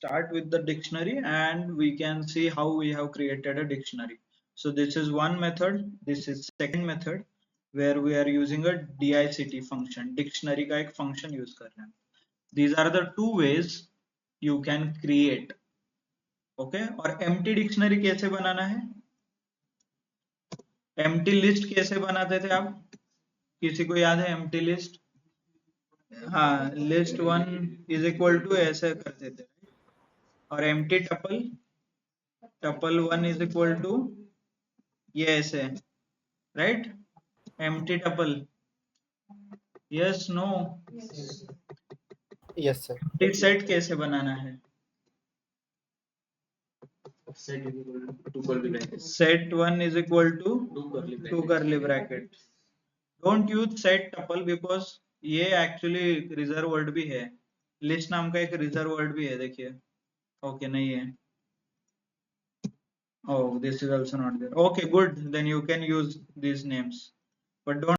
start with the dictionary and we can see how we have created a dictionary. So this is one method. This is second method where we are using a dict function. Dictionary का एक function use कर रहे हैं. These are the two ways you can create. Okay? और empty dictionary कैसे बनाना है? Empty list कैसे बनाते थे आप? किसी को याद है empty list? हाँ, list one is equal to ऐसे करते थे. और empty tuple one is equal to ये ऐसे, right? Empty tuple. Yes, no. Yes, sir. empty set कैसे बनाना है? Set one is equal to two curly bracket. Don't use set tuple because ये actually reserve word भी है. List नाम का एक reserve word भी है, देखिए. Okay, नहीं है. Oh, this is also not there. Okay, good. Then you can use these names, but don't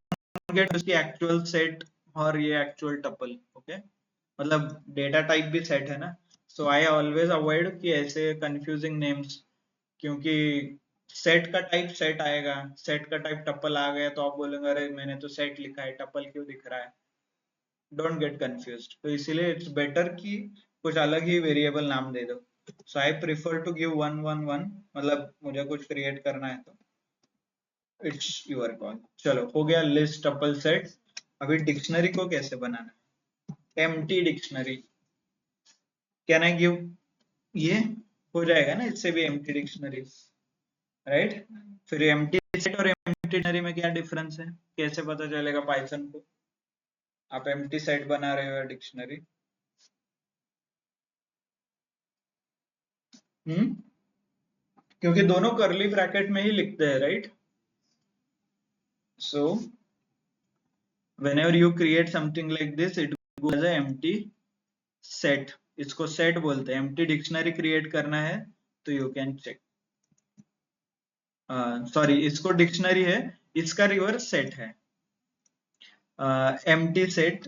get उसकी actual set और ये actual tuple. Okay, मतलब data type भी set है ना. So I always avoid कि ऐसे confusing names, क्योंकि set का type set आएगा, set का type tuple आ गया तो आप बोलेंगे अरे मैंने तो set लिखा है, tuple क्यों दिख रहा है. Don't get confused. तो इसीलिए it's better कि कुछ अलग ही variable नाम दे दो. So I prefer to give 111, मतलब मुझे कुछ create करना है तो it's your call. चलो हो गया list tuple set. अभी dictionary को कैसे बनाना है? Empty dictionary. Can I give ये हो जाएगा ना, इससे भी empty dictionary, right? फिर empty set और empty dictionary में क्या difference है? कैसे पता चलेगा Python को? आप empty set बना रहे हो या dictionary? क्योंकि दोनों कर्ली ब्रैकेट में ही लिखते हैं, right? So whenever you create something like this, it goes as a empty set. इसको set बोलते हैं. empty dictionary create करना है तो you can check. Sorry, इसको dictionary है, इसका reverse set है. Empty set,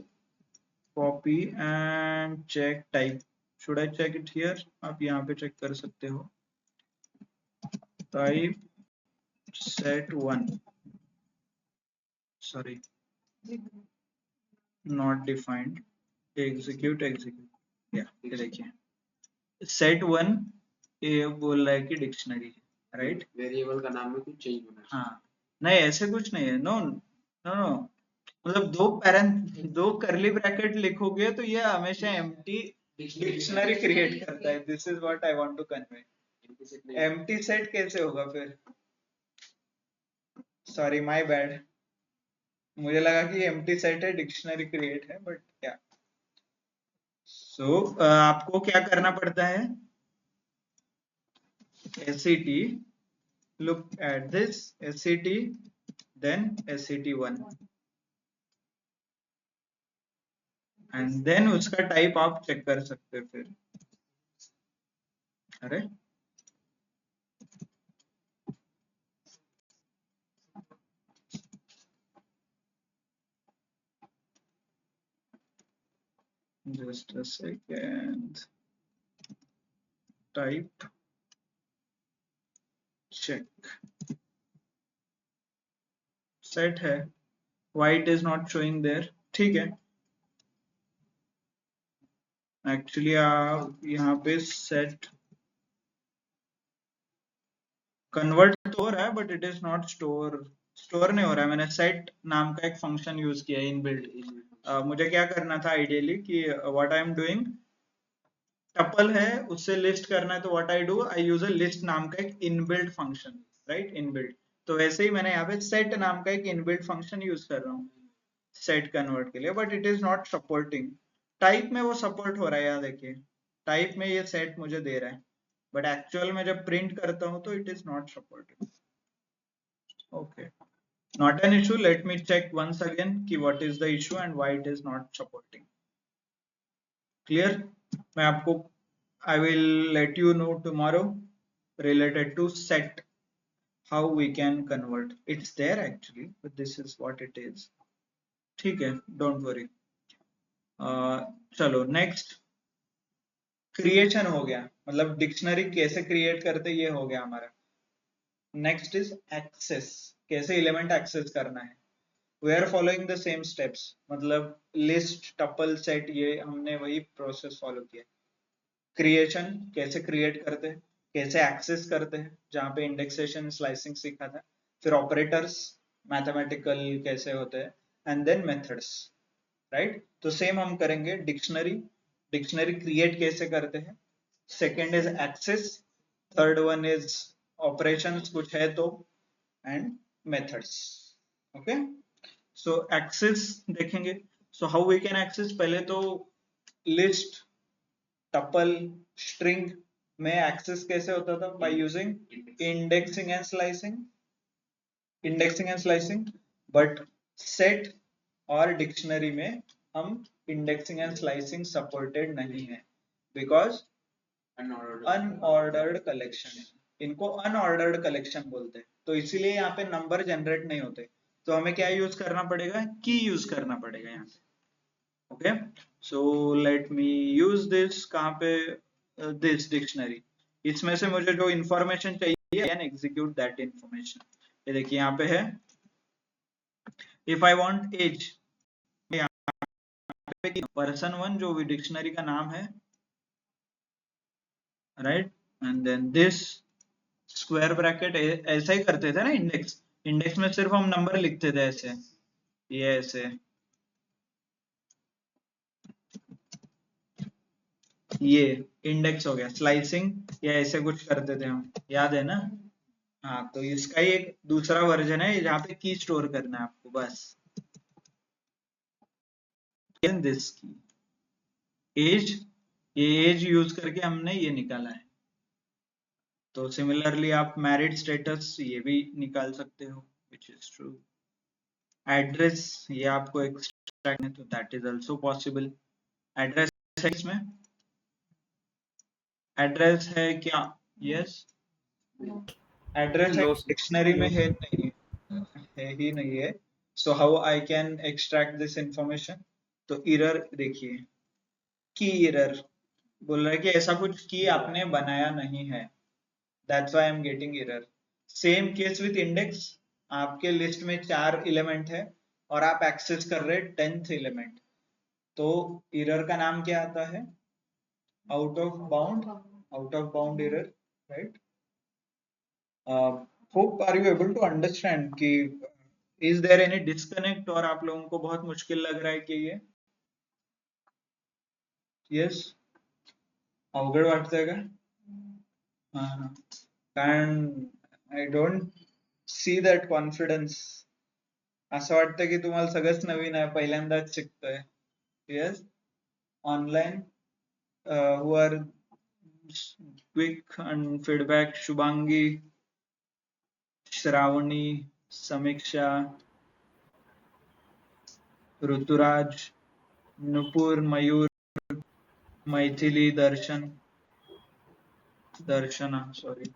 copy and check type. Should I check it here? आप यहाँ पे check कर सकते हो. Type set one. Sorry, not defined. Execute. Yeah, ये देखिए. Set one ये बोल रहा है कि डिक्शनरी है, राइट? वेरिएबल का नाम में कुछ चेंज होना चाहिए. हाँ, नहीं ऐसे कुछ नहीं है. नो, मतलब दो करली ब्रैकेट लिखोगे तो ये हमेशा एम्प्टी डिक्शनरी क्रिएट करता है. This is what I want to convey. Empty set कैसे होगा फिर? Sorry, my bad. मुझे लगा कि एम्प्टी सेट है, डिक्शनरी क्रिएट है, बट क्या. सो आपको क्या करना पड़ता है? SCT, look at this SCT, then SCT1, and then उसका टाइप आप चेक कर सकते हैं फिर. अरे just a second. Type check set है. Why it is not showing there? ठीक है. Actually आप यहाँ पे set convert तो हो रहा है, but it is not store नहीं हो रहा है. मैंने set नाम का एक function use किया है inbuilt. मुझे क्या करना था आइडियली कि what I am doing, tuple है उससे लिस्ट करना है तो what I do, I use a list नाम का एक इनबिल्ट फंक्शन, राइट? इनबिल्ट. तो वैसे ही मैंने यहाँ पे सेट नाम का एक इनबिल्ट फंक्शन यूज कर रहा हूँ सेट कन्वर्ट के लिए, but it is not supporting. Type में वो सपोर्ट हो रहा है, यहाँ देखिए टाइप में ये सेट मुझे दे रहा है, बट एक्चुअल में जब प्रिंट करता हूँ तो it is not supporting. Okay, not an issue. Let me check once again कि what is the issue and why it is not supporting. Clear? मैं आपको I will let you know tomorrow related to set how we can convert. It's there actually, but this is what it is. ठीक है, don't worry. चलो next creation हो गया, मतलब dictionary कैसे create करते ये हो गया हमारा। नेक्स्ट इज एक्सेस, कैसे एलिमेंट एक्सेस करना है। We are following the same steps, मतलब लिस्ट, टपल, सेट, ये हमने वही प्रोसेस फॉलो किया। क्रिएशन कैसे क्रिएट करते हैं, कैसे एक्सेस करते हैं, जहाँ पे इंडेक्सेशन स्लाइसिंग सीखा था। फिर ऑपरेटर्स मैथमेटिकल कैसे होते हैं, एंड देन मेथड्स, राइट। तो सेम हम करेंगे डिक्शनरी, डिक्शनरी क्रिएट कैसे करते हैं। Second is access, third one is operations कुछ है तो, and methods. Okay, so access देखेंगे। So how we can access, पहले तो लिस्ट, टपल, स्ट्रिंग में एक्सेस कैसे होता था, by using indexing and slicing, indexing and slicing. But set और डिक्शनरी में हम इंडेक्सिंग एंड स्लाइसिंग सपोर्टेड नहीं है, बिकॉज अनऑर्डर्ड कलेक्शन, इनको अनऑर्डर्ड कलेक्शन बोलते हैं, तो इसीलिए यहाँ पे नंबर जनरेट नहीं होते। तो हमें क्या यूज करना पड़ेगा, की यूज करना पड़ेगा यहाँ पे। Okay, so let me use this, कहाँ पे, दिस डिक्शनरी, इसमें से मुझे जो इंफॉर्मेशन चाहिए कैन एग्जीक्यूट दैट इंफॉर्मेशन। ये देखिए यहाँ पे है, if I want age, person 1 जो भी डिक्शनरी का नाम है, right, and then this square bracket, ऐसा ही करते थे ना इंडेक्स, इंडेक्स में सिर्फ हम नंबर लिखते थे ऐसे, ये ऐसे, ये इंडेक्स हो गया। स्लाइसिंग या ऐसे कुछ करते थे हम, याद है ना। हाँ, तो इसका ही एक दूसरा वर्जन है जहाँ पे की स्टोर करना है आपको, बस दिस की एज, ये एज यूज करके हमने ये निकाला है। तो सिमिलरली आप मैरिड स्टेटस ये भी निकाल सकते हो, विच इज ट्रू। एड्रेस, ये आपको एक्सट्रैक्ट है तो that is also possible. Address है इसमें, एड्रेस है क्या, यस, एड्रेस है, नो डिक्शनरी में है नहीं, है ही नहीं है। So how I can extract this information, तो एरर देखिए, की एरर बोल रहा है कि ऐसा कुछ की आपने बनाया नहीं है, that's why I am getting error. Same case with index, आपके लिस्ट में 4 एलिमेंट है और आप एक्सेस कर रहे हैं 10th एलिमेंट, तो एरर का नाम क्या आता है, out of bound, out of bound error, right. Hope are you able to understand कि इज देयर एनी डिस्कनेक्ट, और आप लोगों को बहुत मुश्किल लग रहा है कि ये, यस, अवघड वाटतंय का, हाँ, कारण I don't see that confidence, असं वाटतं की तुम्हाला सगळंच नवीन आहे, पहिल्यांदाच शिकतोय, yes, online who are quick and feedback, Shubhangi, Shravani, Samiksha, Ruturaj, Nupur, Mayur, Maithili, Darshana, sorry.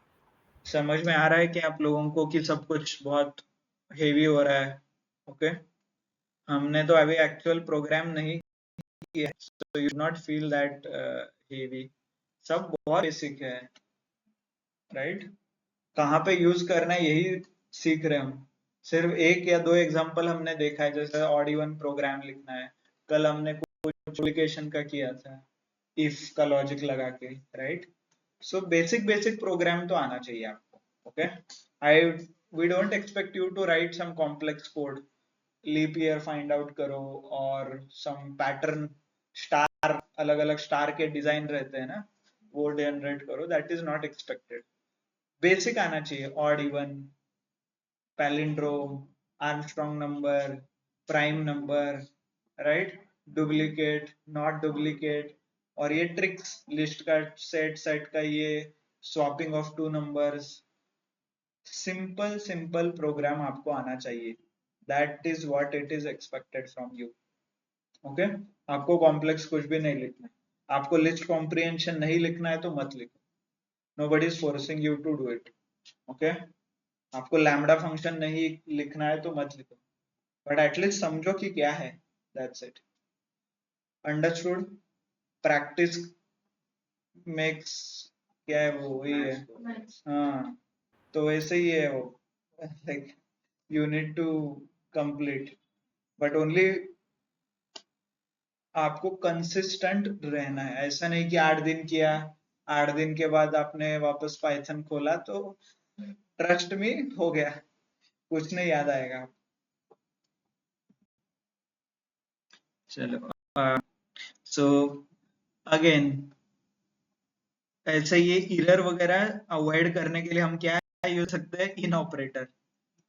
समझ में आ रहा है कि आप लोगों को कि सब कुछ बहुत हेवी हो रहा है, ओके। हमने तो अभी एक्चुअल प्रोग्राम नहीं किया, so you not feel that heavy, सब बहुत बेसिक है, राइट। कहाँ पे यूज करना है यही सीख रहे हम, सिर्फ एक या दो एग्जांपल हमने देखा है, जैसे ऑड इवन प्रोग्राम लिखना है, कल हमने कुछ एप्लीकेशन का किया था, इफ का लॉजिक लगा के, right. So basic basic program तो आना चाहिए आपको, okay. I we don't expect you to write some complex code, leap year find out करो और सम पैटर्न, स्टार, अलग अलग स्टार के डिजाइन रहते हैं ना, वो जनरेट करो, that is not expected. Basic आना चाहिए, odd even, palindrome, Armstrong number, prime number, right, duplicate, not duplicate, और ये ट्रिक्स, लिस्ट का सेट, सेट का ये swapping of two numbers, simple simple program आपको आना चाहिए, that is what it is expected from you, okay. आपको complex कुछ भी नहीं लिखना है, आपको लिस्ट कॉम्प्रिहेंशन नहीं लिखना है तो मत लिखो, nobody is forcing you to do it, okay. आपको लैम्डा फंक्शन नहीं लिखना है तो मत लिखो, बट एटलीस्ट समझो कि क्या है, that's it, understood. Practice max क्या है वो, वही है। हाँ, तो वैसे ही है वो, like you need to complete, but only आपको कंसिस्टेंट रहना है। ऐसा नहीं कि 8 दिन किया, 8 दिन के बाद आपने वापस पाइथन खोला तो ट्रस्ट में हो गया, कुछ नहीं याद आएगा। चलो, सो अगेन ऐसे ये एरर वगैरह अवॉइड करने के लिए हम क्या यूज सकते हैं, इन ऑपरेटर।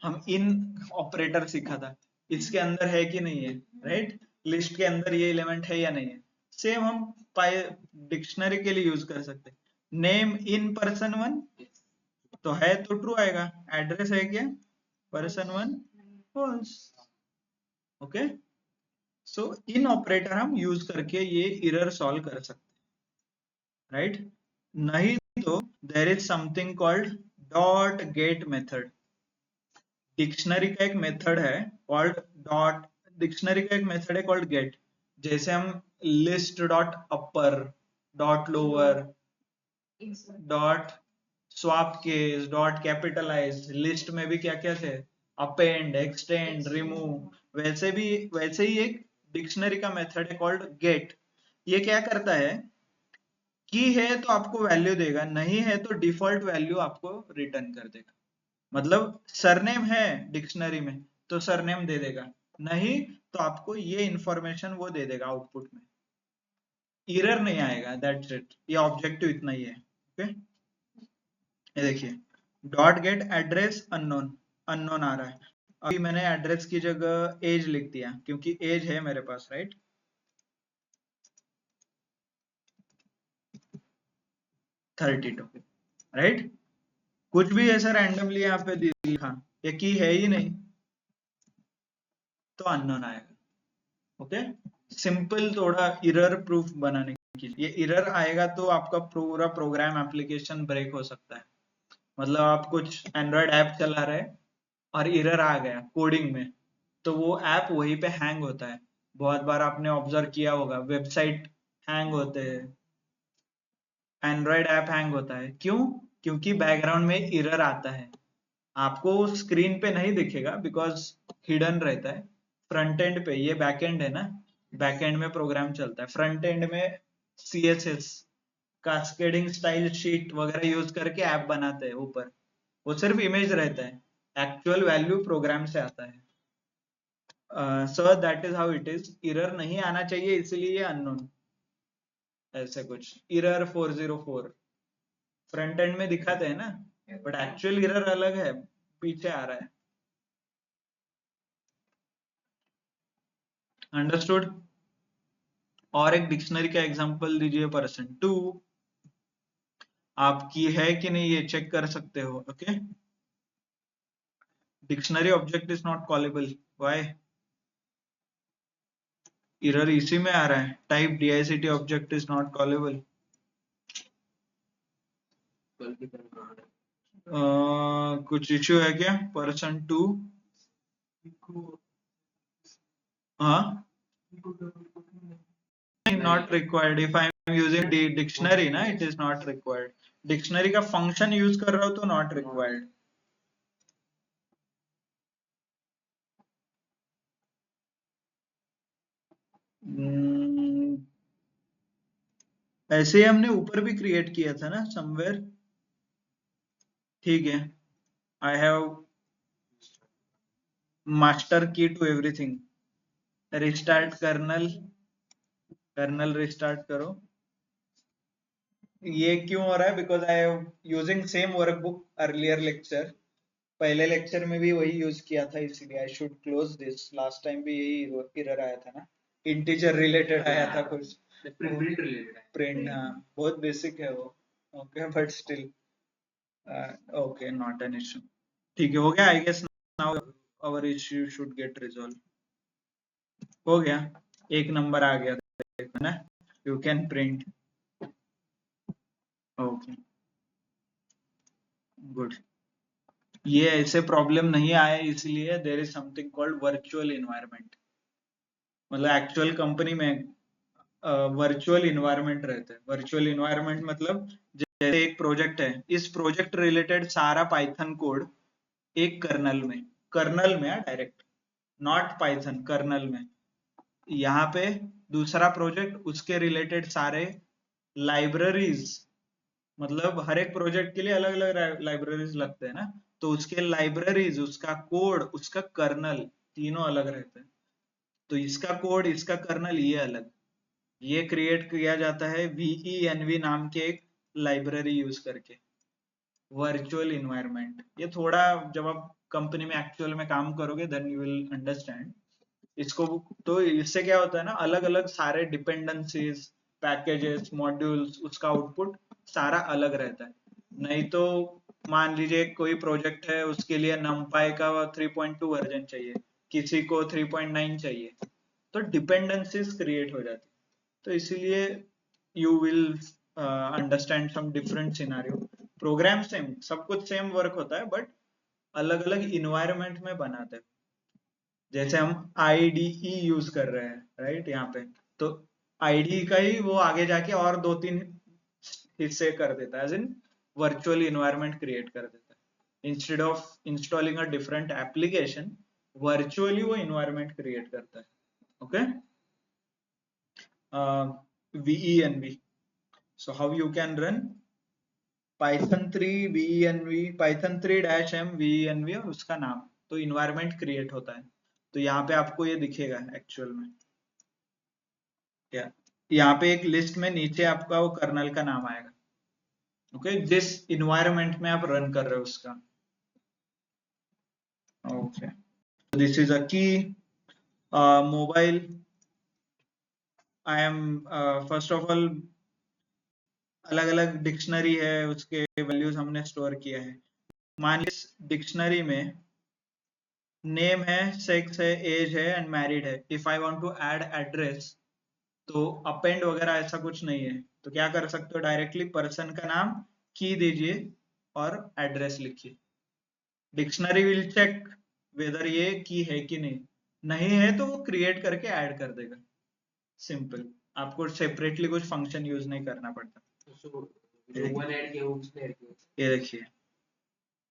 हम इन ऑपरेटर सीखा था, इसके अंदर है कि नहीं है, राइट? लिस्ट के अंदर ये एलिमेंट है या नहीं है। सेम हम पाई डिक्शनरी के लिए यूज कर सकते हैं। नेम इन पर्सन वन तो है तो ट्रू आएगा, एड्रेस है क्या, पर्सन वन फॉल्स। ओके, सो इन ऑपरेटर हम यूज करके ये एरर सॉल्व कर सकते हैं, राइट? नहीं तो there is something called dot get method. Dictionary का एक मेथड है कॉल्ड डॉट, डिक्शनरी का एक मेथड है कॉल्ड गेट। जैसे हम list dot upper, dot lower, dot swap case, dot capitalize, list में भी क्या क्या थे, अपेंड, एक्सटेंड, रिमूव, वैसे ही एक डिक्शनरी का मेथड है कॉल्ड गेट। ये क्या करता है, की है तो आपको वैल्यू देगा, नहीं है तो डिफॉल्ट वैल्यू आपको रिटर्न कर देगा। मतलब सरनेम है डिक्शनरी में तो सरनेम दे देगा, नहीं तो आपको ये इंफॉर्मेशन वो दे देगा आउटपुट में, एरर नहीं आएगा, दैट्स इट। ये ऑब्जेक्टिव इतना ही है। ओके, ये देखिए dot get address unknown, unknown आ रहा है। अभी मैंने एड्रेस की जगह एज लिख दिया क्योंकि एज है मेरे पास, राइट? 32, राइट? कुछ भी ऐसा रैंडमली यहाँ पे लिखा, ये की है ही नहीं तो अननोन आएगा। ओके, सिंपल थोड़ा एरर प्रूफ बनाने के लिए। ये एरर आएगा तो आपका पूरा प्रोग्राम एप्लीकेशन ब्रेक हो सकता है। मतलब आप कुछ एंड्रॉयड ऐप चला रहे और एरर आ गया कोडिंग में, तो वो ऐप वहीं पे हैंग होता है। बहुत बार आपने ऑब्जर्व किया होगा, वेबसाइट हैंग होते हैं, एंड्रॉयड ऐप हैंग होता है। क्यों? क्योंकि बैकग्राउंड में एरर आता है, आपको स्क्रीन पे नहीं दिखेगा बिकॉज हिडन रहता है। फ्रंट एंड पे, ये बैक एंड है ना, बैक एंड में प्रोग्राम चलता है, फ्रंट एंड में CSS, कास्केडिंग स्टाइल शीट वगैरह यूज करके ऐप बनाते हैं ऊपर, वो सिर्फ इमेज रहता है, एक्चुअल वैल्यू प्रोग्राम से आता है। So that is how it is. Error नहीं आना चाहिए इसलिए अननोन, ऐसे कुछ एरर 404 फ्रंट एंड में दिखाते हैं ना, बट एक्चुअल एरर अलग है, पीछे आ रहा है। अंडरस्टूड? और एक डिक्शनरी का एग्जांपल दीजिए, %2 आपकी है कि नहीं ये चेक कर सकते हो। Okay, dictionary object is not callable, why? Error इसी में आ रहा है, type dict object is not callable. कुछ इश्यू है क्या %2? हाँ, not required if I am using dictionary ना, it is not required। Dictionary का फंक्शन यूज कर रहा हो तो नॉट रिक्वायर्ड। ऐसे ही हमने ऊपर भी क्रिएट किया था ना समवेयर, ठीक है। I have master key to everything, restart kernel, kernel restart करो। ये क्यों हो रहा है? Because I am using same workbook earlier lecture, पहले लेक्चर में भी वही यूज किया था, इसीलिए I should close this. Last time भी यही एरर आया था ना, इंटीजर रिलेटेड आया था कुछ, प्रिंट रिलेटेड है। प्रिंट, हाँ बहुत बेसिक है वो। Okay, but still okay, not an issue. ठीक है, हो गया। I guess now our issue should get resolve. हो गया, एक नंबर आ गया, देखो ना, you can print. Okay, good. ये ऐसे प्रॉब्लम नहीं आए इसलिए there is something called virtual environment. मतलब एक्चुअल कंपनी में वर्चुअल इन्वायरमेंट रहते हैं। वर्चुअल इन्वायरमेंट मतलब जैसे एक प्रोजेक्ट है, इस प्रोजेक्ट रिलेटेड सारा पाइथन कोड एक कर्नल में डायरेक्ट, नॉट पाइथन, कर्नल में। यहाँ पे दूसरा प्रोजेक्ट, उसके रिलेटेड सारे लाइब्रेरीज, मतलब हर एक प्रोजेक्ट के लिए अलग अलग लाइब्रेरीज लगते हैं ना, तो उसके लाइब्रेरीज, उसका कोड, उसका कर्नल, तीनों अलग रहते हैं। तो इसका कोड, इसका कर्नल ये अलग, ये क्रिएट किया जाता है VENV नाम के एक लाइब्रेरी यूज करके। वर्चुअल इन्वायरमेंट, ये थोड़ा जब आप कंपनी में एक्चुअल में काम करोगे देन यू विल अंडरस्टैंड इसको। तो इससे क्या होता है ना, अलग अलग सारे डिपेंडेंसीज, पैकेजेस, मॉड्यूल्स, उसका आउटपुट सारा अलग रहता है। नहीं तो मान लीजिए कोई प्रोजेक्ट है, उसके लिए numpy का 3.2 वर्जन चाहिए, किसी को 3.9 चाहिए, तो डिपेंडेंसीज क्रिएट हो जाती। तो इसीलिए you will understand some different scenario. Program same, सब कुछ सेम वर्क होता है, बट अलग अलग इन्वायरमेंट में बनाते हैं। जैसे हम IDE यूज कर रहे हैं, राइट, यहाँ पे तो IDE का ही वो आगे जाके और 2-3 हिस्से कर देता है, as in virtual environment create कर देता है। Instead of installing a different application, virtually वो इन्वायरमेंट क्रिएट करता है। Okay, VENV. So how you can run Python 3 VENV, Python 3-m VENV और उसका नाम, तो इन्वायरमेंट क्रिएट होता है। तो यहाँ पे आपको ये दिखेगा एक्चुअल में, यहाँ पे एक लिस्ट में नीचे आपका वो कर्नल का नाम आएगा। ओके, जिस इन्वायरमेंट में आप रन कर रहे हो उसका। ओके, दिस इज अ की mobile. I am first of all, अलग अलग डिक्शनरी है, उसके वैल्यूज हमने स्टोर किया है। मान लीजिए डिक्शनरी में नेम है, सेक्स है, एज है एंड मैरिड है। If I want to add address, तो अपेंड वगैरह ऐसा कुछ नहीं है, तो क्या कर सकते हो, डायरेक्टली पर्सन का नाम की दीजिए और एड्रेस लिखिए। डिक्शनरी विल चेक वेदर ये की है कि नहीं, नहीं है तो वो क्रिएट करके ऐड कर देगा। सिंपल, आपको सेपरेटली कुछ फंक्शन यूज नहीं करना पड़ता। जो वन ऐड किया वो किसने ऐड किया? ये देखिए,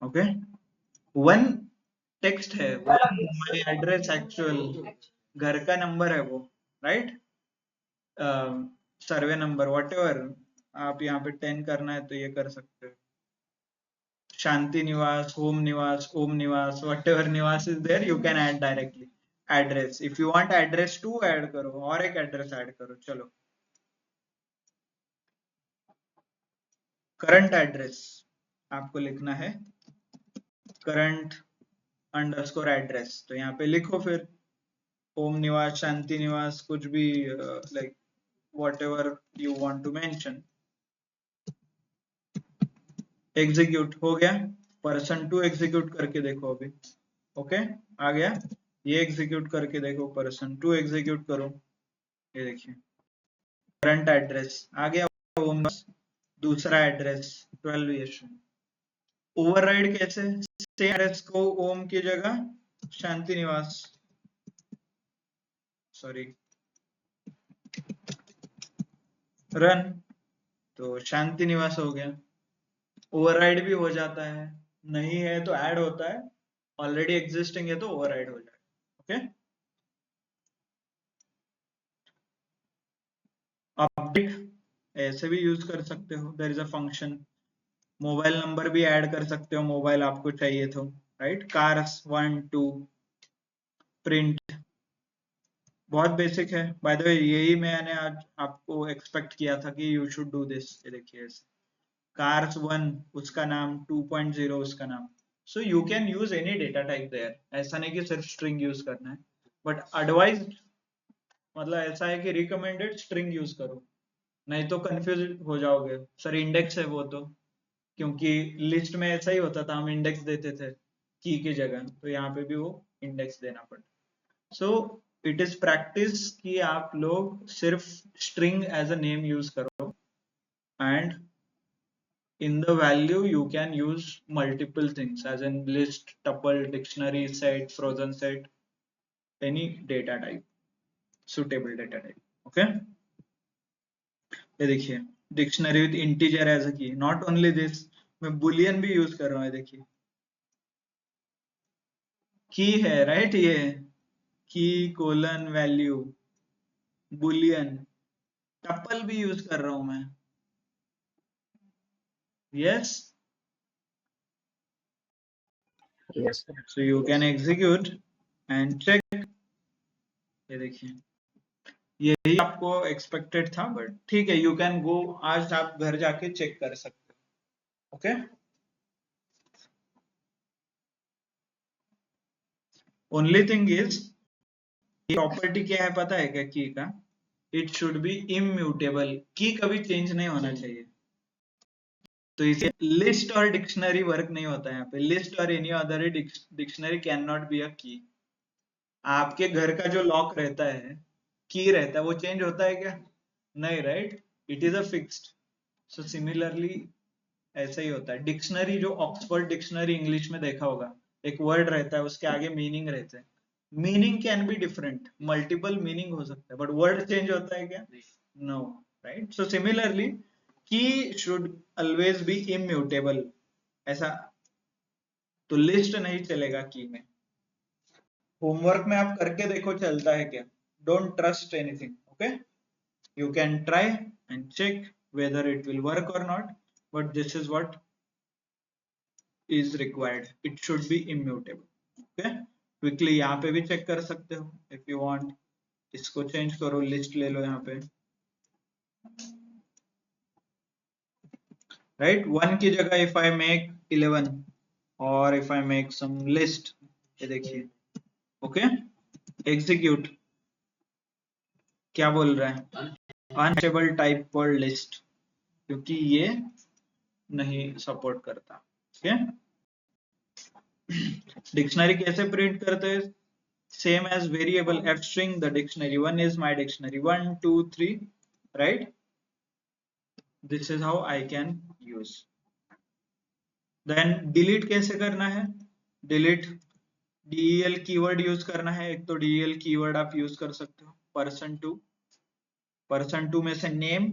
ओके, वन टेक्स्ट है, वो माय एड्रेस एक्चुअल घर का नंबर है वो, राइट, सर्वे नंबर व्हाटएवर। आप यहाँ पे 10 करना है तो ये कर सकते हो। शांति निवास, होम निवास, ओम Niwas, whatever Niwas is there, you can add directly address. If you want address 2 add करो, और एक एड्रेस ऐड करो। चलो, करंट एड्रेस आपको लिखना है, करंट अंडरस्कोर एड्रेस, तो यहाँ पे लिखो फिर ओम निवास, शांति निवास, कुछ भी, like whatever you want to mention। Execute हो गया, person2 एग्जीक्यूट करके देखो अभी। ओके, आ गया, ये एग्जीक्यूट करके देखो, person2 एग्जीक्यूट करो, ये देखिए करंट एड्रेस आ गया, ओम, दूसरा एड्रेस 12 ईयर्स। ओवरराइड कैसे, सेम एड्रेस को ओम की जगह शांति निवास, सॉरी, रन, तो शांति निवास हो गया। ओवरराइड भी हो जाता है, नहीं है तो ऐड होता है, ऑलरेडी एग्जिस्टिंग है तो ओवरराइड हो जाएगा। ओके, अपडेट ऐसे भी यूज कर सकते हो, there is a function. Mobile number भी ऐड कर सकते हो, मोबाइल आपको चाहिए तो, राइट, कार्स 1 2 प्रिंट, बहुत बेसिक है। बाय द वे, यही मैंने आज आपको एक्सपेक्ट किया था कि यू शुड डू दिस। ये देखिए, कार्स 1 उसका नाम, 2.0 उसका नाम। So you can use any data type there, ऐसा नहीं कि सिर्फ स्ट्रिंग यूज करना है, बट एडवाइज, मतलब ऐसा है कि रिकमेंडेड स्ट्रिंग यूज करो, नहीं तो कंफ्यूज हो जाओगे। सर इंडेक्स है वो तो, क्योंकि लिस्ट में ऐसा ही होता था, हम इंडेक्स देते थे की की जगह, तो यहाँ पे भी वो इंडेक्स देना पड़ता। सो इट इज प्रैक्टिस कि आप लोग सिर्फ string as a name use करो, and in the value you can use multiple things, as in list, tuple, dictionary, set, frozen set, any data type, suitable data type. Okay, ये देखिए dictionary with integer as a key, not only this, मैं boolean भी use कर रहा हूँ, ये देखिए की है राइट, ये key colon value boolean, tuple भी यूज कर रहा हूं मैं, yes, Yes, sir. So you can execute and check. ये देखिए यही आपको एक्सपेक्टेड था, बट ठीक है, यू कैन गो, आज आप घर जाके चेक कर सकते हो, okay. Only thing is, property क्या है पता है क्या की का, इट शुड बी इम्यूटेबल, की कभी चेंज नहीं होना चाहिए। तो इसे लिस्ट और डिक्शनरी वर्क नहीं होता है यहाँ पे, लिस्ट और any other dictionary can not be a की। आपके घर का जो लॉक रहता है, की रहता है, वो चेंज होता है क्या? नहीं, right, it is a fixed. So similarly ऐसा ही होता है। डिक्शनरी, जो ऑक्सफोर्ड डिक्शनरी इंग्लिश में देखा होगा, एक वर्ड रहता है, उसके आगे मीनिंग रहते हैं, meaning can be different, multiple meaning हो सकता है, बट वर्ड चेंज होता है क्या? No, right. So similarly key should always be immutable, ऐसा। तो लिस्ट नहीं चलेगा की में। होमवर्क में आप करके देखो चलता है क्या, don't trust anything, okay. You can try and check whether it will work or not, but this is what is required. It should be immutable. Okay, quickly यहाँ पे भी check कर सकते हो if you want. इसको change करो, list ले लो यहाँ पे, right? 1 की जगह if I make 11 और if I make some list, ये देखिए, okay, execute, क्या बोल रहा है? Unstable type for list, क्योंकि ये नहीं सपोर्ट करता, ठीक है। डिक्शनरी कैसे प्रिंट करते हैं? Same as variable F string the dictionary, 1 is my dictionary, 1 2 3, right? This is how I can use. Then delete कैसे करना है? delete del कीवर्ड यूज करना है। एक तो del कीवर्ड आप यूज कर सकते हो, person2 में से नेम,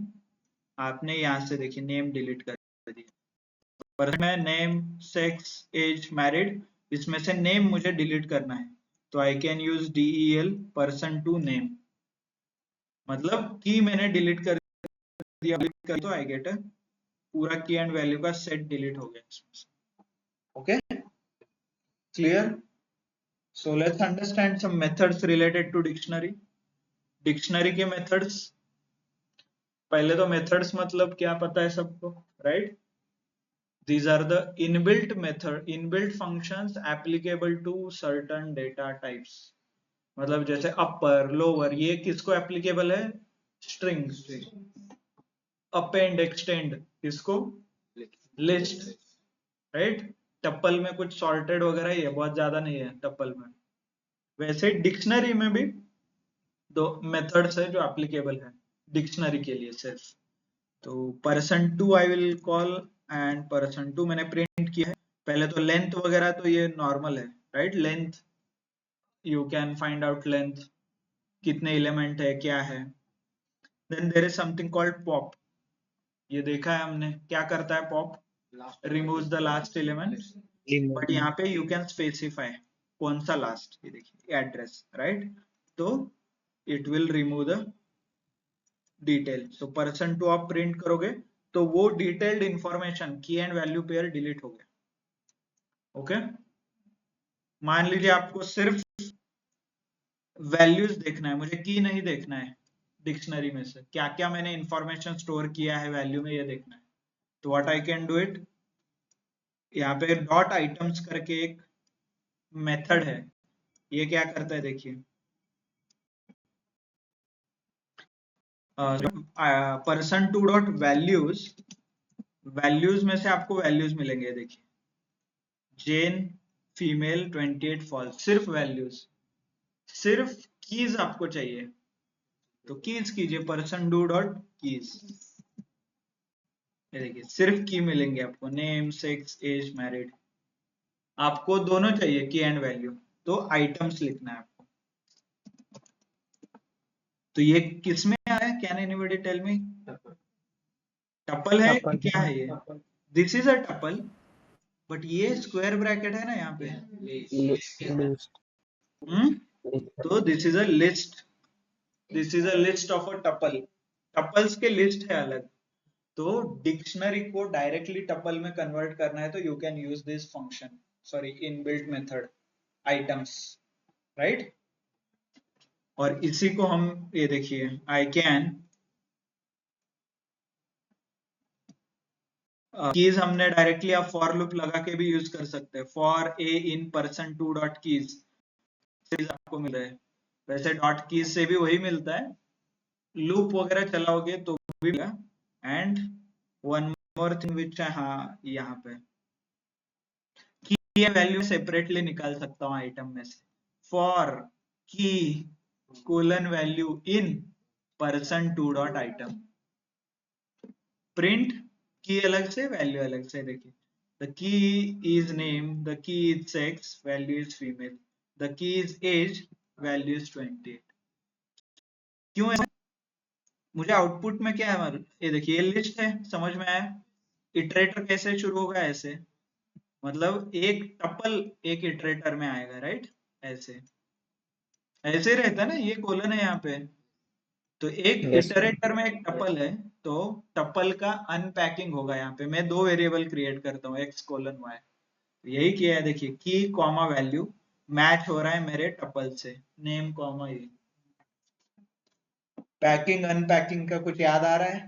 आपने यहाँ से देखिए नेम डिलीट कर दिया, पर्सन में नेम, सेक्स, एज, मैरिड, इसमें से नेम मुझे डिलीट करना है, तो I can use del person2 name, मतलब की मैंने डिलीट कर दिया, तो आई गेट अ पूरा की एंड वैल्यू का सेट डिलीट हो गया इसमें से, okay, clear. So let's understand some methods related to dictionary. Dictionary के मेथड्स, पहले तो मेथड्स मतलब क्या पता है सबको, right? These are the inbuilt functions applicable to certain data types. मतलब जैसे अपर, लोअर, ये किसको एप्लीकेबल है? स्ट्रिंग। अपेंड, एक्सटेंड किसको? List, right. टप्पल में कुछ सॉर्टेड वगैरह ही है, बहुत ज्यादा नहीं है टप्पल में। वैसे डिक्शनरी में भी दो मेथड्स है जो एप्लीकेबल है डिक्शनरी के लिए सिर्फ। तो person2 I will call, and person2 मैंने प्रिंट किया है। पहले तो लेंथ वगैरह तो ये नॉर्मल है, right? Length, you can find out length, कितने एलिमेंट है, क्या है। Then there is something called pop, ये देखा है हमने, क्या करता है pop? Removes the last element, but यहाँ पे यू कैन स्पेसिफाई कौन सा लास्ट, ये देखिए एड्रेस, राइट? तो it will remove the detail. So person2 आप प्रिंट करोगे तो वो डिटेल्ड इंफॉर्मेशन, की एंड वैल्यू पेयर डिलीट हो गया, ओके। मान लीजिए आपको सिर्फ वैल्यूज देखना है, मुझे की नहीं देखना है, डिक्शनरी में से क्या क्या मैंने इंफॉर्मेशन स्टोर किया है वैल्यू में, ये देखना है। तो what I can do it, यहाँ पे डॉट आइटम्स करके एक मेथड है, ये क्या करता है देखिए, person2 डॉट वैल्यूज, वैल्यूज में से आपको वैल्यूज मिलेंगे, देखिए जेन फीमेल 28 फॉल्स, सिर्फ वैल्यूज, सिर्फ कीज आपको चाहिए तो कीज कीजिए person2 डॉट कीज, ये देखिए सिर्फ की मिलेंगे आपको, नेम, सेक्स, एज, मैरिड, आपको दोनों चाहिए की एंड वैल्यू, तो आइटम्स लिखना है आपको। तो ये किसमें आया, can anybody tell me? Tuple है टपल क्या है ये? This is a tuple, but ये स्क्वायर ब्रैकेट है ना यहाँ पे, लिस्ट तो this is a list, this is a list of a tuple. Tuples के लिस्ट है अलग, तो डिक्शनरी को डायरेक्टली टपल में कन्वर्ट करना है तो you can use this function, sorry inbuilt method items, right. और इसी को हम, ये देखिए, आई कैन कीज हमने डायरेक्टली आप फॉर लूप लगा के भी यूज कर सकते हैं। For a in person to dot keys से आपको मिल रहा है, वैसे डॉट कीज से भी वही मिलता है, लूप वगैरह चलाओगे तो भी। And one more thing which, हाँ यहाँ पे की वैल्यू सेपरेटली निकाल सकता हूँ आइटम में से। फॉर की colon value in person to dot item, print की अलग से वैल्यू अलग से। देखिए, the key is name, the key is sex, value is female, the key is age, value is 28। क्यों है? मुझे आउटपुट में क्या है, ये देखिए ये लिस्ट है, समझ में आया? इटरेटर कैसे शुरू होगा, ऐसे, मतलब एक टपल एक इटरेटर में आएगा, राइट, ऐसे ऐसे रहता है ना, ये कोलन है यहाँ पे, तो एक Yes, sir. इटरेटर में एक टपल है, तो टपल का अनपैकिंग होगा। यहाँ पे मैं दो वेरिएबल क्रिएट करता हूँ, एक्स कोलन वाई, यही किया है। देखिए की कॉमा वैल्यू मैच हो रहा है मेरे टपल से, नेम कॉमा ये। पैकिंग अनपैकिंग का कुछ याद आ रहा है?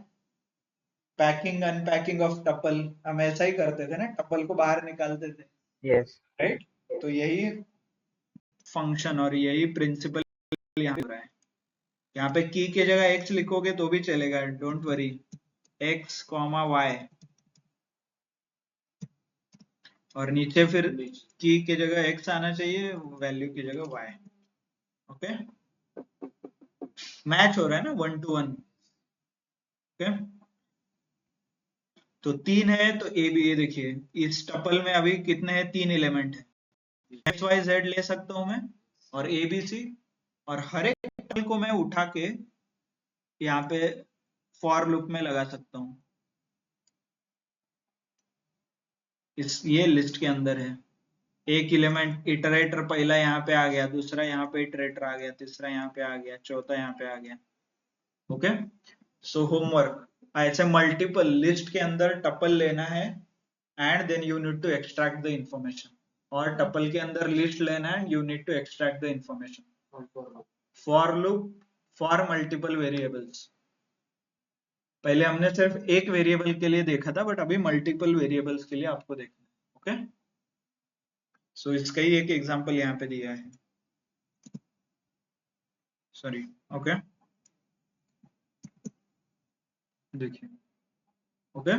पैकिंग अनपैकिंग ऑफ टपल, हम ऐसा ही करते थे ना, टपल को बाहर निकालते थे, Yes. राइट। तो यही फंक्शन और यही प्रिंसिपल यहाँ हो रहा है। यहाँ पे की के जगह एक्स लिखोगे तो भी चलेगा, don't worry, X comma Y, और नीचे फिर की के जगह एक्स आना चाहिए, वैल्यू की जगह वाई। ओके, मैच हो रहा है ना 1 to 1। ओके, तो 3 है तो ए बी, ये देखिए इस टपल में अभी कितने हैं, 3 एलिमेंट है, एक्स वाई जेड ले सकता हूं मैं, और ए बी सी, और हर एक टपल को मैं उठा के यहाँ पे फॉर लूप में लगा सकता हूँ। ये लिस्ट के अंदर है, एक एलिमेंट इटरेटर पहला यहाँ पे आ गया, दूसरा यहाँ पे इटरेटर आ गया, तीसरा यहाँ पे आ गया, चौथा यहाँ पे आ गया। ओके, सो होमवर्क, ऐसे मल्टीपल लिस्ट के अंदर टपल लेना है, and then you need to extract the information, और टपल के अंदर लिस्ट लेना है, you need to extract the information. For loop for multiple variables, पहले हमने सिर्फ एक वेरिएबल के लिए देखा था, बट अभी मल्टीपल वेरिएबल्स के लिए आपको देखना है। ओके, सो इसका ही एक एग्जांपल यहाँ पे दिया है, सॉरी। ओके, देखिए, okay,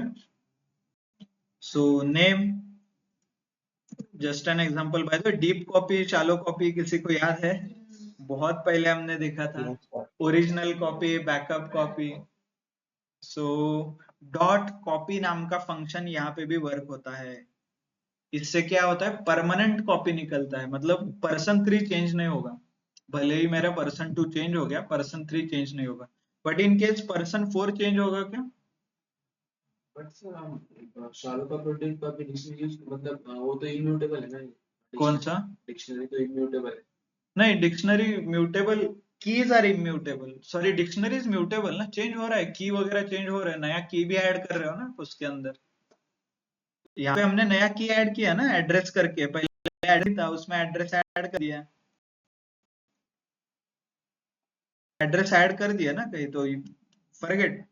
so name, just an example. Bye the way, deep copy shallow copy किसी को याद है? बहुत पहले हमने देखा था। Yes, sir. Original copy, backup copy. So dot copy नाम का फंक्शन यहाँ पे भी वर्क होता है। इससे क्या होता है, परमानेंट कॉपी निकलता है, मतलब person3 चेंज नहीं होगा, भले ही मेरा person2 चेंज हो गया, person3 चेंज नहीं होगा, but in case person4 change होगा क्या? बट सर हम शालो का प्रोडक्ट का भी डिक्शनरी यूज, मतलब वो तो इम्यूटेबल है ना, कौन सा? डिक्शनरी तो इम्यूटेबल है। नहीं, dictionary mutable, keys are immutable, sorry dictionary is mutable ना, चेंज हो रहा है, की वगैरह चेंज हो रहा है, नया की भी ऐड कर रहे हो ना उसके अंदर। यहाँ पे हमने नया की ऐड किया ना, एड्रेस करके, पहले एड्रेस था उसमें एड्रेस ऐड कर दिया, एड्रेस ऐड कर दिया ना कहीं, तो फॉरगेट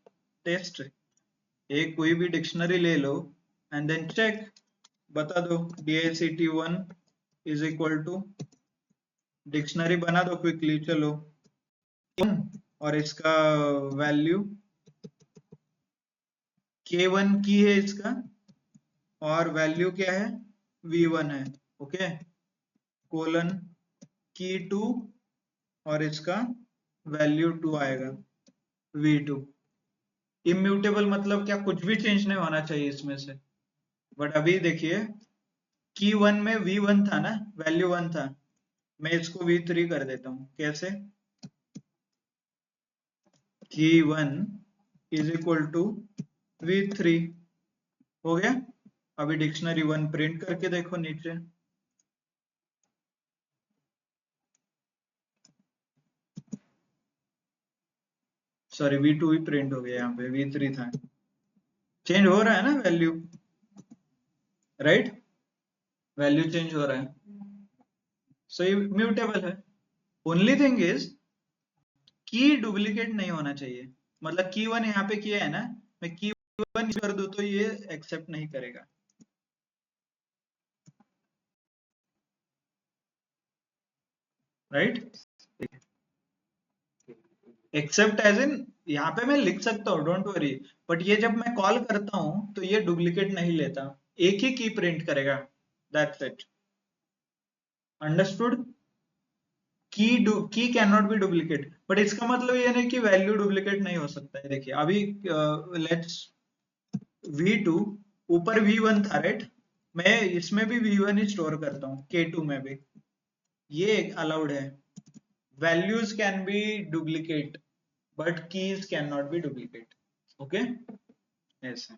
टेस्ट, एक कोई भी डिक्शनरी ले लो एंड देन चेक, बता दो dict1 is equal to, dictionary बना दो क्विकली, चलो, और इसका वैल्यू k1 की है इसका, और वैल्यू क्या है, v1 है। ओके, कोलन की 2, और इसका वैल्यू 2 आएगा, v2। इम्यूटेबल मतलब क्या, कुछ भी चेंज नहीं होना चाहिए इसमें से। बट अभी देखिए, की 1 में v1 था ना, वैल्यू 1 था, मैं इसको v3 कर देता हूं, कैसे, की 1 इज इक्वल टू v3 हो गया। अभी डिक्शनरी 1 प्रिंट करके देखो नीचे, सॉरी v2 ही प्रिंट हो गया, यहाँ पे v3 था। चेंज हो रहा है ना वैल्यू, राइट? वैल्यू चेंज हो रहा है, सो ये म्यूटेबल है। ओनली थिंग इज की डुप्लीकेट नहीं होना चाहिए। मतलब की 1 यहाँ पे किया है ना, मैं की 1 कर दूं तो ये एक्सेप्ट नहीं करेगा, राइट? एक्सेप्ट एज इन यहाँ पे मैं लिख सकता हूँ, डोंट वरी, बट ये जब मैं कॉल करता हूँ तो ये डुप्लीकेट नहीं लेता, एक ही की प्रिंट करेगा, दैट्स इट। अंडरस्टूड? की can not be duplicate, but इसका मतलब ये नहीं कि वैल्यू डुप्लीकेट नहीं हो सकता है। देखिए अभी लेट्स v2 ऊपर v1 था, राइट? मैं इसमें भी v1 ही स्टोर करता हूँ, k2 में भी, ये अलाउड है। Values can be duplicate but keys can not be duplicate, okay? ऐसा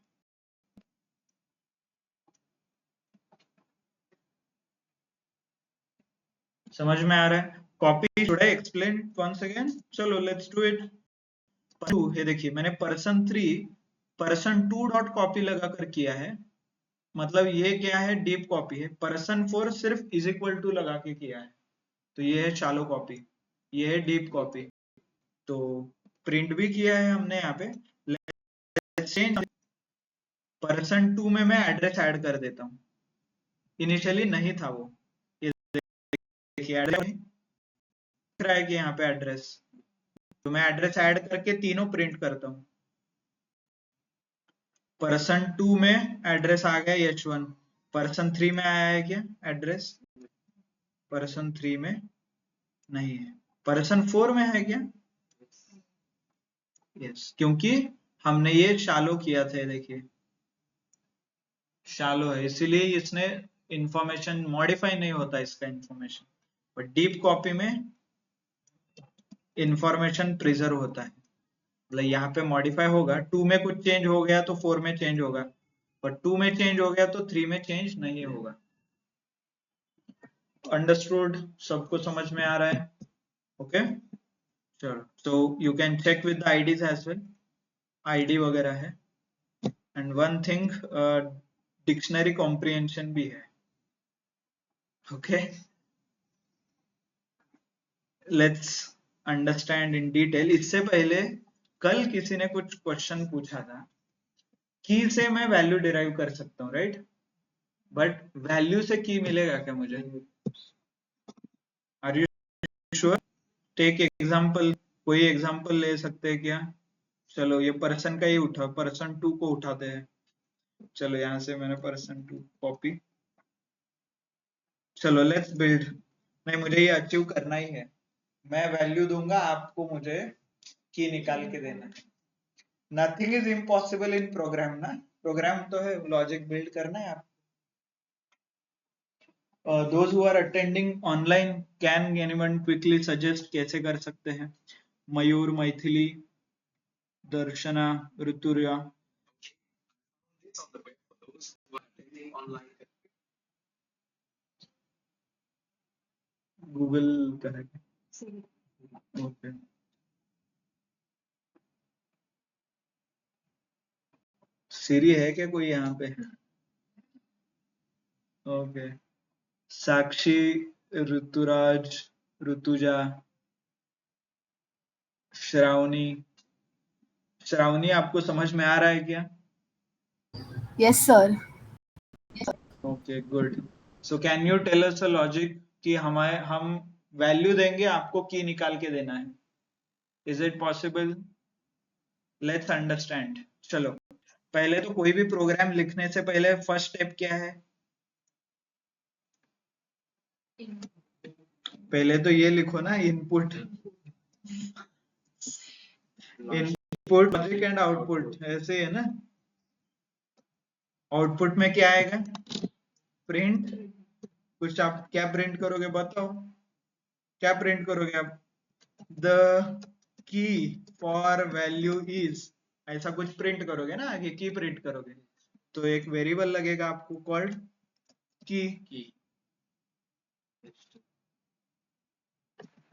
समझ में आ रहा है? Copy should I explain once again? चलो लेट्स डू इट। ये देखिए मैंने person2 डॉट कॉपी लगाकर किया है, मतलब ये क्या है, डीप कॉपी है। person4 सिर्फ इज इक्वल टू लगा के किया है, तो ये है शैलो कॉपी, ये है डीप कॉपी। तो प्रिंट भी किया है हमने यहाँ पे। चेंज person2 में मैं एड्रेस ऐड कर देता हूँ, इनिशियली नहीं था वो, ये देखिए एड्रेस दिख रहा है कि यहाँ पे एड्रेस, तो मैं एड्रेस ऐड करके तीनों प्रिंट करता हूँ। person2 में एड्रेस आ गया h1, person3 में आया है क्या एड्रेस? person3 में नहीं है, person4 में है क्या? यस, क्योंकि हमने ये शालो किया था, देखिए शालो है, इसीलिए इसने इंफॉर्मेशन मॉडिफाई नहीं होता इसका इंफॉर्मेशन, बट डीप कॉपी में इंफॉर्मेशन प्रिजर्व होता है। मतलब यहाँ पे मॉडिफाई होगा, 2 में कुछ चेंज हो गया तो 4 में चेंज होगा, बट 2 में चेंज हो गया तो 3 में चेंज नहीं होगा। अंडरस्टूड? सबको समझ में आ रहा है? ओके चलो, so you can check with the IDs as well, ID वगैरह है। And one thing, dictionary comprehension भी है, okay? Let's understand in detail. इससे पहले कल किसी ने कुछ क्वेश्चन पूछा था, की से मैं वैल्यू डिराइव कर सकता हूँ, राइट? बट वैल्यू से की मिलेगा क्या मुझे? Are you sure? Take example, कोई एग्जांपल ले सकते हैं क्या? चलो ये पर्सन का ही उठा, person2 को उठाते हैं। चलो यहाँ से मैंने person2 कॉपी, चलो लेट्स बिल्ड। नहीं, मुझे ये अचीव करना ही है, मैं वैल्यू दूंगा आपको, मुझे की निकाल के देना है। Nothing is impossible in program ना, प्रोग्राम तो है, लॉजिक बिल्ड करना है आप। Those who are attending online, can anyone quickly suggest कैसे कर सकते हैं? मयूर, मैथिली, दर्शना, ऋतुर्या, गूगल करेंगे, ओके। सीरी है क्या कोई यहाँ पे? ओके, साक्षी, ऋतुराज, ऋतुजा, श्रावणी। श्रावणी आपको समझ में आ रहा है क्या? Yes, sir. Okay good. So can you tell us a logic कि हमारे हम वैल्यू देंगे, आपको की निकाल के देना है, is it possible? Let's understand. चलो पहले तो कोई भी प्रोग्राम लिखने से पहले फर्स्ट स्टेप क्या है? पहले तो ये लिखो ना, input, input logic and output, ऐसे है ना? आउटपुट में क्या आएगा? प्रिंट। कुछ आप क्या प्रिंट करोगे बताओ, क्या प्रिंट करोगे आप? The key for value is ऐसा कुछ प्रिंट करोगे ना, आगे की प्रिंट करोगे, तो एक वेरिएबल लगेगा आपको कॉल्ड की,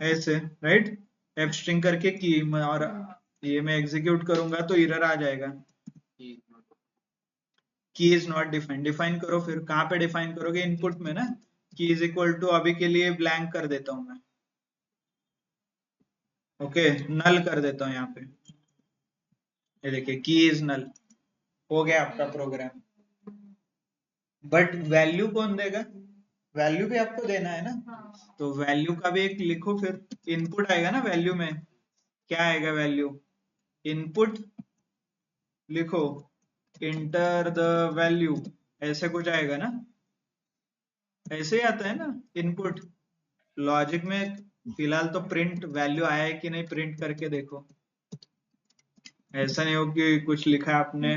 ऐसे, राइट, एफ स्ट्रिंग करके की, और ये मैं एग्जीक्यूट करूंगा तो एरर आ जाएगा, की इज नॉट डिफाइंड। डिफाइन करो, फिर कहाँ पे डिफाइन करोगे, इनपुट में ना, की इज इक्वल टू, अभी के लिए ब्लैंक कर देता हूं मैं, ओके, नल कर देता हूं यहाँ पे, ये देखिए की इज नल, हो गया आपका प्रोग्राम। बट वैल्यू कौन देगा, वैल्यू भी आपको देना है ना, तो वैल्यू का भी एक लिखो, फिर इनपुट आएगा ना वैल्यू में, क्या आएगा वैल्यू, इनपुट लिखो, इंटर द वैल्यू, ऐसे कुछ आएगा ना, ऐसे ही आता है ना इनपुट लॉजिक में। फिलहाल तो प्रिंट वैल्यू आया है कि नहीं, प्रिंट करके देखो, ऐसा नहीं हो कि कुछ लिखा है आपने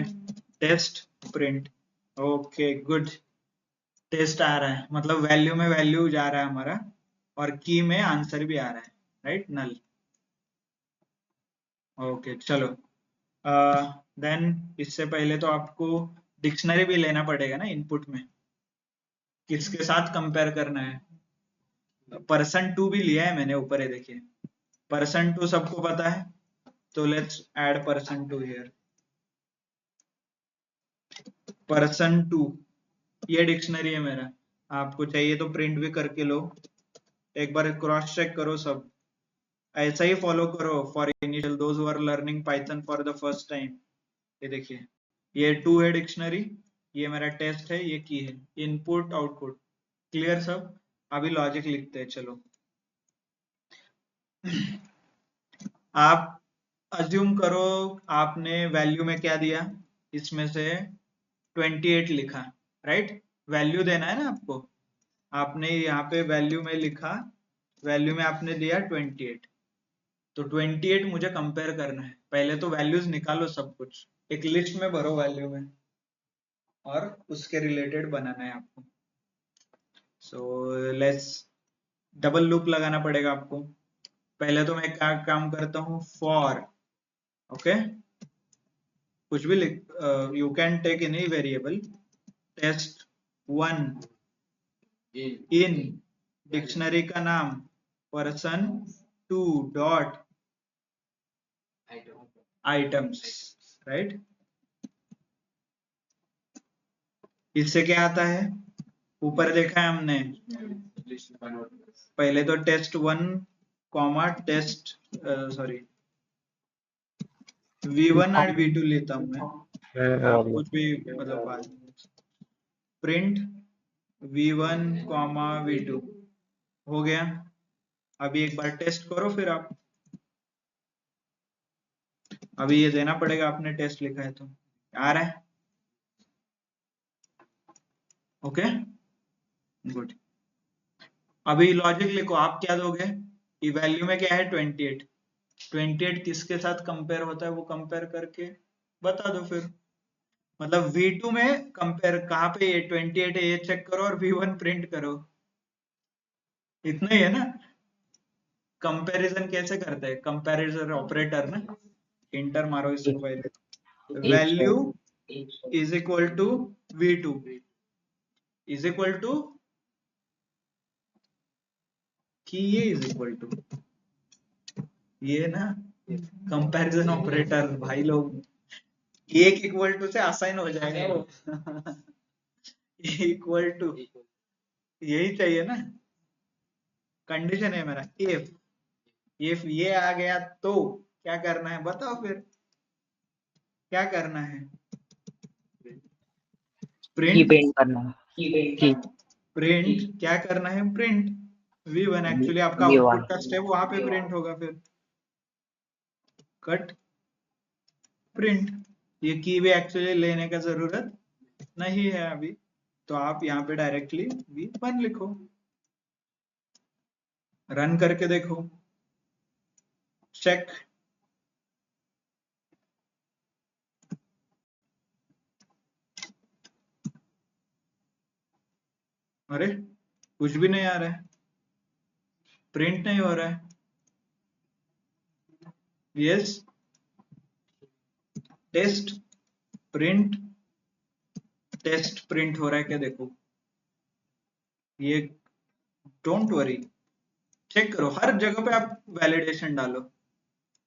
test print, okay good, test आ रहा है, मतलब वैल्यू में वैल्यू जा रहा है हमारा, और की में आंसर भी आ रहा है, राइट, नल, ओके चलो। देन इससे पहले तो आपको डिक्शनरी भी लेना पड़ेगा ना इनपुट में, किसके साथ कंपेयर करना है, %2 भी लिया है मैंने, ऊपर है देखिए, %2 सबको पता है, तो लेट्स ऐड %2 हियर, %2 ये डिक्शनरी है मेरा, आपको चाहिए तो प्रिंट भी करके लो, एक बार क्रॉस चेक करो सब, ऐसा ही फॉलो करो for initial those who are learning Python for the first time. ये देखिए, ये 2 है डिक्शनरी, ये मेरा टेस्ट है, ये की है, इनपुट आउटपुट, क्लियर सब। अभी लॉजिक लिखते हैं, चलो। आप अज्यूम करो आपने वैल्यू में क्या दिया, इसमें से 28 लिखा, राइट, वैल्यू देना है ना आपको, आपने यहाँ पे वैल्यू में लिखा, वैल्यू में आपने दिया 28, तो 28 मुझे कंपेयर करना है, पहले तो वैल्यूज निकालो, सब कुछ एक लिस्ट में भरो वैल्यू में, और उसके रिलेटेड बनाना है आपको। सो लेट्स, डबल लूप लगाना पड़ेगा आपको। पहले तो मैं क्या काम करता हूँ, फॉर, ओके, कुछ भी लिख, you can take any variable, test1 इन डिक्शनरी का नाम %2 डॉट आइटम्स, राइट, इससे क्या आता है, ऊपर देखा है हमने, पहले तो test1 comma test, sorry V1 और V2 लेता हूं मैं, आप कुछ भी मतलब बात, प्रिंट V1 कॉमा V2 हो गया। अभी एक बार टेस्ट करो, फिर आप, अभी ये देना पड़ेगा, आपने टेस्ट लिखा है तो आ रहा है, ओके गुड। अभी लॉजिक लिखो, आप क्या दोगे, ये वैल्यू में क्या है 28, 28 किसके साथ कंपेयर होता है वो कंपेयर करके बता दो, फिर मतलब V2 में कंपेयर कहाँ पे, ये 28 है ये चेक करो, और V1 प्रिंट करो, इतना ही है ना। कंपैरिजन कैसे करते हैं, कंपैरिजन ऑपरेटर ना, इंटर मारो इसको पहले, value is equal to V2 is equal to key, ये इज इक्वल टू ये ना, कंपैरिजन ऑपरेटर भाई लोग, एक इक्वल टू से असाइन हो जाएगा वो इक्वल टू, यही चाहिए ना, कंडीशन है मेरा, इफ ये आ गया तो क्या करना है बताओ, फिर क्या करना है, की प्रिंट, पेंट करना की प्रिंट क्या करना है, प्रिंट V1, एक्चुअली आपका V1 आउटपुट का स्टेप वहां पे प्रिंट होगा, फिर कट प्रिंट, ये की भी एक्चुअली लेने का जरूरत नहीं है अभी, तो आप यहाँ पे डायरेक्टली V1 लिखो, रन करके देखो, चेक, अरे कुछ भी नहीं आ रहा है, प्रिंट नहीं हो रहा है, यस टेस्ट प्रिंट हो रहा है क्या, देखो ये, डोंट वरी, चेक करो हर जगह पे आप वैलिडेशन डालो,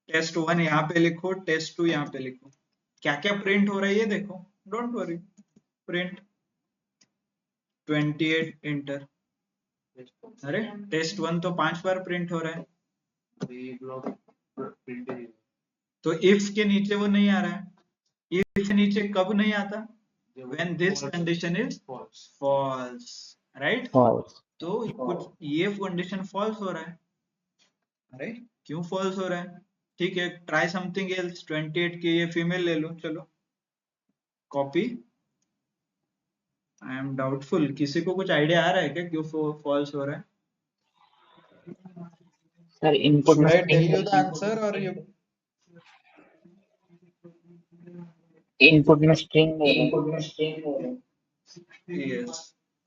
test1 यहाँ पे लिखो, test2 यहाँ पे लिखो, क्या क्या प्रिंट हो रहा है ये देखो, डोंट वरी, प्रिंट 28 इंटर, अरे test1 तो 5 बार प्रिंट हो रहा है, तो ये ब्लॉक प्रिंट है तो if के नीचे वो नहीं आ रहा है, if के नीचे कब नहीं आता, जब when this false- condition is false false, right? false. तो कुछ ये कंडीशन false हो रहा है, अरे क्यों false हो रहा है, ठीक है ट्राई समथिंग एल्स, 28 के ये फीमेल ले लो, चलो कॉपी, आई एम डाउटफुल, किसी को कुछ आइडिया आ रहा है क्या क्यों false हो रहा है? सर इनपुट Should में I tell string you the answer or you? Input में string ले रहे हैं। Yes.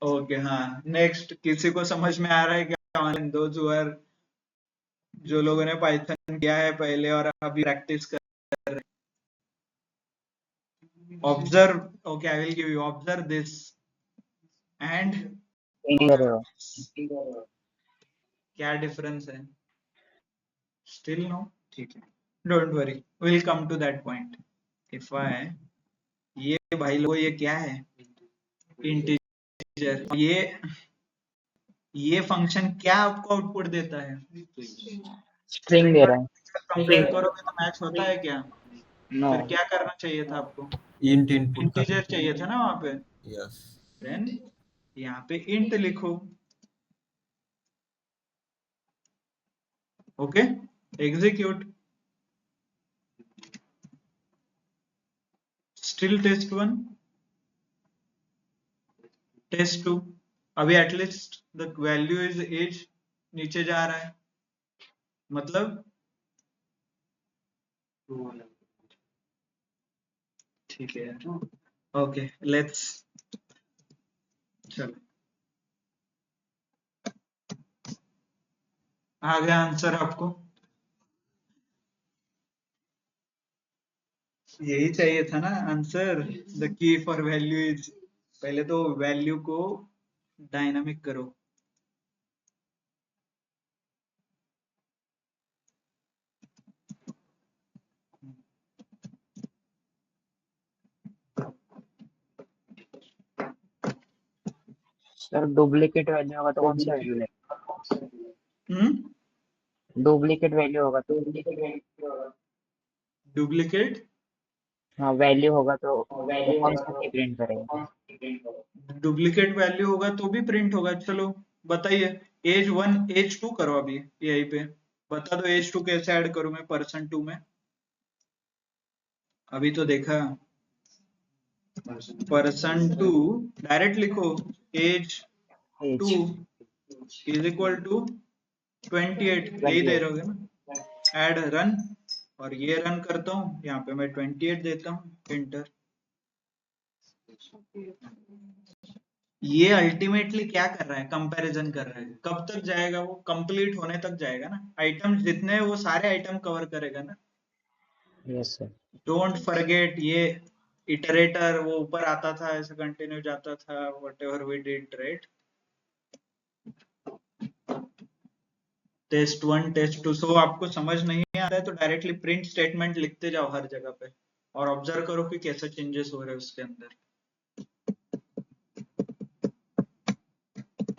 Okay, हाँ नेक्स्ट, किसी को समझ में आ रहा है क्या, ऑनलाइन दोज हु आर, जो लोगों ने पाइथन किया है पहले और अभी प्रैक्टिस कर रहे हैं, observe, okay I will give you, observe this and String ले रहे हो। क्या डिफरेंस है, स्टिल नो, ठीक है don't worry, will come to that point, if I, ये भाई लोग ये क्या है, इंटीजर, ये फंक्शन क्या आपको आउटपुट देता है, String दे रहा है। कंपेयर करोगे तो मैच होता है क्या, No. फिर क्या करना चाहिए था आपको, इंट इनपुट इंटीजर चाहिए था ना वहां पे, यस देन यहाँ पे इंट लिखो, okay execute, still test1 test2, अभी at least the value is as नीचे जा रहा है, मतलब true वाला ठीक है, ओके लेट्स, चलो आ गया आंसर आपको, यही चाहिए था ना answer, the key for value is, पहले तो वैल्यू को डायनामिक करो, सर डुप्लीकेट वैल्यू होगा तो कौन सा वैल्यू ले, डुप्लीकेट वैल्यू होगा तो डुप्लीकेट, हाँ वैल्यू होगा तो कौन सा प्रिंट करेगा। डुप्लीकेट वैल्यू होगा तो भी प्रिंट होगा, चलो बताइए, एज 1 एज 2 करो अभी यहीं पे, बता दो एज 2 कैसे ऐड करूं मैं %2 में, अभी तो देखा, %2 डायरेक्ट लिखो, एज 2 इज इक्वल टू 28, यही दे रहोगे ना, ऐड रन, और ये रन करता हूँ, यहाँ पे मैं 28 देता हूँ, इंटर, ये अल्टीमेटली क्या कर रहा है, कंपैरिजन कर रहा है, कब तक जाएगा वो, कंप्लीट होने तक जाएगा ना, आइटम जितने वो सारे आइटम कवर करेगा ना, यस सर। डोंट फॉरगेट, ये इटरेटर वो ऊपर आता था, ऐसे कंटिन्यू जाता था, whatever we did, right, test1 test2, so आपको समझ नहीं आ रहा है तो डायरेक्टली प्रिंट स्टेटमेंट लिखते जाओ हर जगह पे, और ऑब्जर्व करो कि कैसे चेंजेस हो रहे हैं उसके अंदर,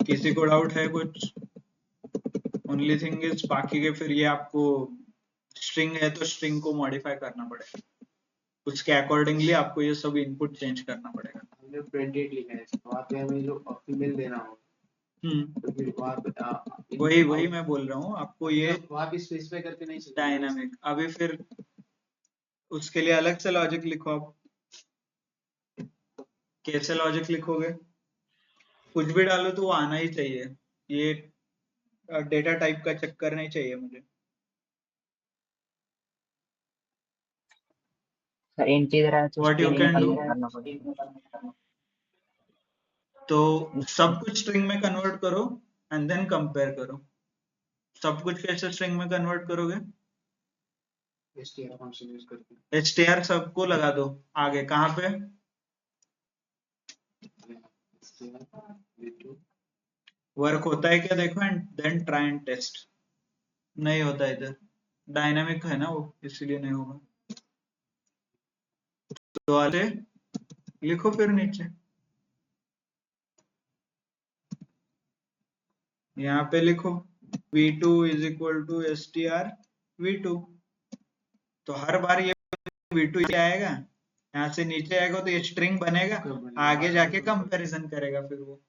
किसी को डाउट है कुछ, ओनली थिंग इज, बाकी के फिर ये आपको स्ट्रिंग है तो स्ट्रिंग को मॉडिफाई करना पड़ेगा, उसके अकॉर्डिंगली आपको ये सब इनपुट चेंज करना पड़ेगा, हमने 28 लिखा है, वहाँ पे हमें जो फीमेल देना हो तो फिर वहाँ पे वही मैं बोल रहा हूँ आपको, ये वहाँ पे स्पेसिफाई करके नहीं चाहिए डायनामिक, अभी फिर उसके लिए अलग से लॉजिक लिखो आप, कैसे लॉजिक लिखोगे, कुछ भी डालो तो वो आना ही चाहिए, ये डेटा टाइप का चक्कर नहीं चाहिए मुझे, सर इंटीजर है तो What you string can do? करना पड़ेगा। तो सब कुछ स्ट्रिंग में कन्वर्ट करो एंड देन कंपेयर करो, सब कुछ कैसे स्ट्रिंग में कन्वर्ट करोगे, str फंक्शन यूज करके str सबको लगा दो आगे, कहाँ पे? str v2 वर्क होता है क्या देखो, and then try and test. नहीं होता इधर, डायनामिक है ना वो, इसलिए नहीं होगा। तो आगे लिखो फिर नीचे, यहाँ पे लिखो v2 is equal to str v2। तो हर बार ये v2 ही आएगा, यहाँ से नीचे आएगा तो ये स्ट्रिंग बनेगा, आगे जाके कंपैरिजन करेगा फिर वो,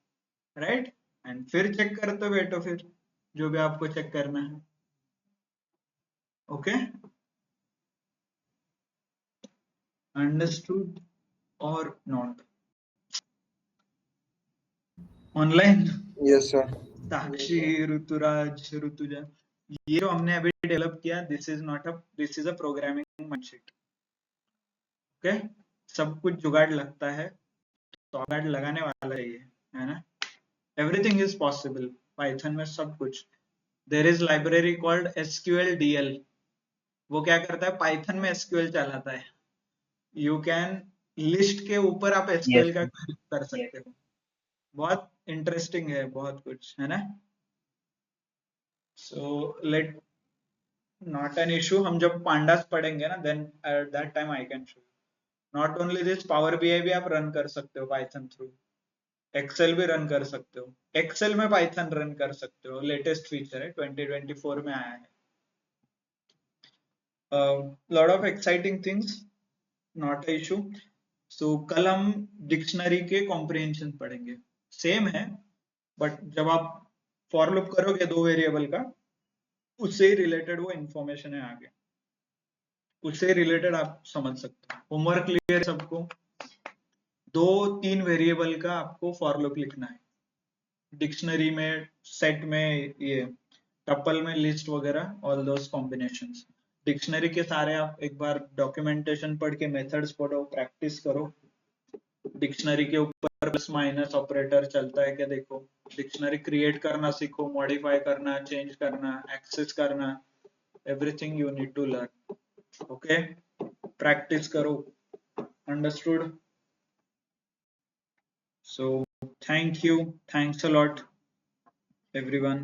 राइट। एंड फिर चेक करते बैठो फिर जो भी आपको चेक करना है। Okay, understood or not? Online yes sir. Sakshi, Rituraj, Rutuja, ये जो हमने अभी डेवलप किया, this is a programming mindset. Okay, सब कुछ जुगाड़ लगता है, तो जुगाड़ लगाने वाला है ये, है ना। एवरीथिंग इज पॉसिबल पाइथन में, सब कुछ। There is library called SQLDL, वो क्या करता है, पाइथन में SQL चलाता है। यू कैन लिस्ट के ऊपर आप SQL Yes, का sir. query कर सकते हो। बहुत इंटरेस्टिंग है, बहुत कुछ है ना। So let not an issue, हम जब पांडास पढ़ेंगे ना, then at that time I can show. Not only this, power BI भी आप रन कर सकते हो पाइथन थ्रू, एक्सेल भी रन कर सकते हो, एक्सेल में पाइथन रन कर सकते हो, लेटेस्ट फीचर है, 2024 में आया है। Lot of exciting things, not a issue. So कल हम डिक्शनरी के कॉम्प्रिहेंशन पढ़ेंगे, सेम है, बट जब आप फॉर लूप करोगे 2 वेरिएबल का, उससे रिलेटेड वो इंफॉर्मेशन है आगे, उससे रिलेटेड आप समझ सकते हो। होमवर्क क्लियर सबको? 2-3 वेरिएबल का आपको फॉर लूप लिखना है, डिक्शनरी में, सेट में, ये टपल में, लिस्ट वगैरह, ऑल दोस कॉम्बिनेशंस। डिक्शनरी के सारे आप एक बार डॉक्यूमेंटेशन पढ़ के मेथड्स पढ़ो, प्रैक्टिस करो। डिक्शनरी के ऊपर प्लस माइनस ऑपरेटर चलता है क्या देखो, डिक्शनरी क्रिएट करना सीखो, मॉडिफाई करना, चेंज करना, एक्सेस करना, everything you need to learn. Okay, practice करो, understood? So thank you, thanks a lot everyone.